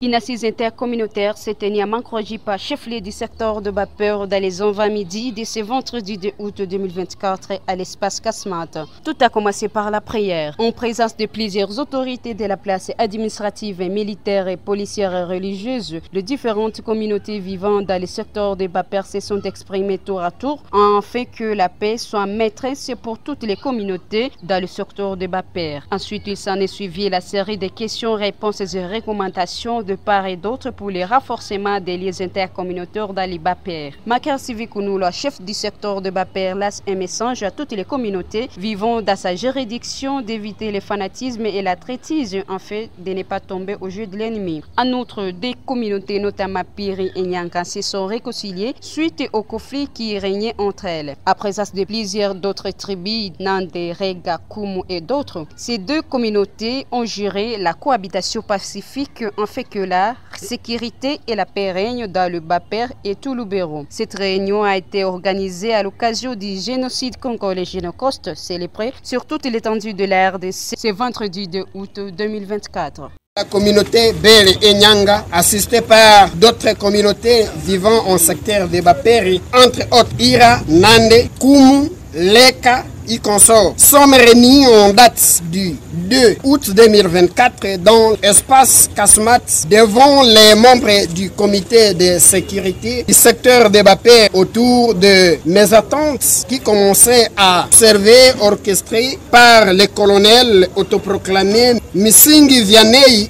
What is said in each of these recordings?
Une assise intercommunautaire s'est tenue à Mankrojipa, chef-lieu du secteur de Bapeur, dans les 20 midi de ce vendredi 2 août 2024 à l'espace Kasmat. Tout a commencé par la prière, en présence de plusieurs autorités de la place administrative, militaire et policière et religieuse. Les différentes communautés vivant dans le secteur de Bapeur se sont exprimées tour à tour, afin que la paix soit maîtresse pour toutes les communautés dans le secteur de Bapeur. Ensuite, il s'en est suivi la série de questions, réponses et recommandations de part et d'autre pour le renforcement des liens intercommunautaires dans les Bapeur. Makar Sivikounoula, chef du secteur de Bapeur, lance un message à toutes les communautés vivant dans sa juridiction d'éviter le fanatisme et la traîtrise afin de ne pas tomber au jeu de l'ennemi. En outre, des communautés, notamment Piri et Nyankan, se sont réconciliées suite au conflit qui régnait entre elles. À présence de plusieurs d'autres tribus, Nande, Rega, Kumu et d'autres, ces deux communautés ont géré la cohabitation pacifique afin que la sécurité et la paix règnent dans le Bapeur et tout l'Oubéro. Cette réunion a été organisée à l'occasion du génocide congolais Génocoste, célébré sur toute l'étendue de la RDC ce vendredi 2 août 2024. La communauté Bele et Nyanga, assistée par d'autres communautés vivant en secteur de Baperi, entre autres Ira, Nande, Kumu, Leka, y consort, sommes réunis en date du 2 août 2024 dans l'espace Kasmat devant les membres du comité de sécurité du secteur de Bapeur autour de mes attentes qui commençaient à servir orchestrées par le colonel autoproclamé Misingi Vianney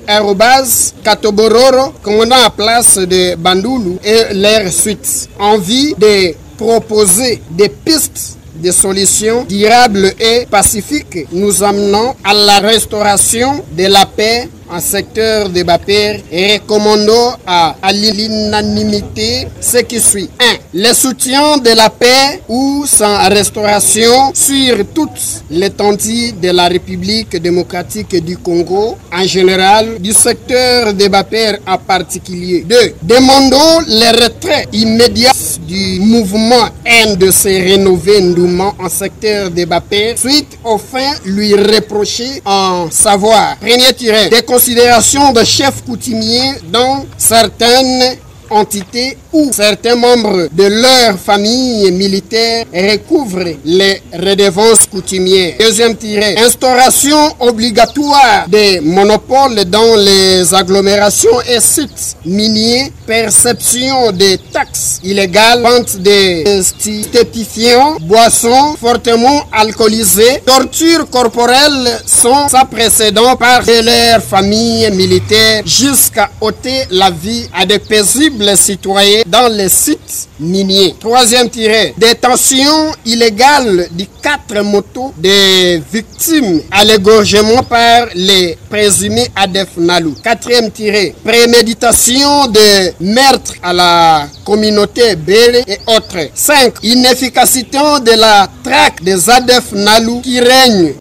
Katobororo, commandant à place de Bandoulou et leur suite, en vue de proposer des pistes de solutions durables et pacifiques nous amenant à la restauration de la paix en secteur de Bapeur et recommandons à l'unanimité ce qui suit. 1. Le soutien de la paix ou sa restauration sur toute l'étendue de la République démocratique du Congo en général, du secteur de Bapeur en particulier. 2. Demandons le retrait immédiat du mouvement NDC rénové Ndouma en secteur de Bapeur suite au faits lui reprocher en savoir. Premier tiré. Des considérations de chefs coutumiers dans certaines entités où certains membres de leur famille militaire recouvrent les redevances coutumières. Deuxième tiré. Instauration obligatoire des monopoles dans les agglomérations et sites miniers, perception des taxes illégales, vente des stupéfiants, boissons fortement alcoolisées, torture corporelle sans précédent par leur famille militaire jusqu'à ôter la vie à des paisibles citoyens dans les sites miniers. Troisième tiré. Détention illégale de 4 motos des victimes à l'égorgement par les présumés ADF Nalu. Quatrième tiré. Préméditation de meurtre à la communauté Bele et autres. 5. Inefficacité de la traque des ADF Nalu qui règne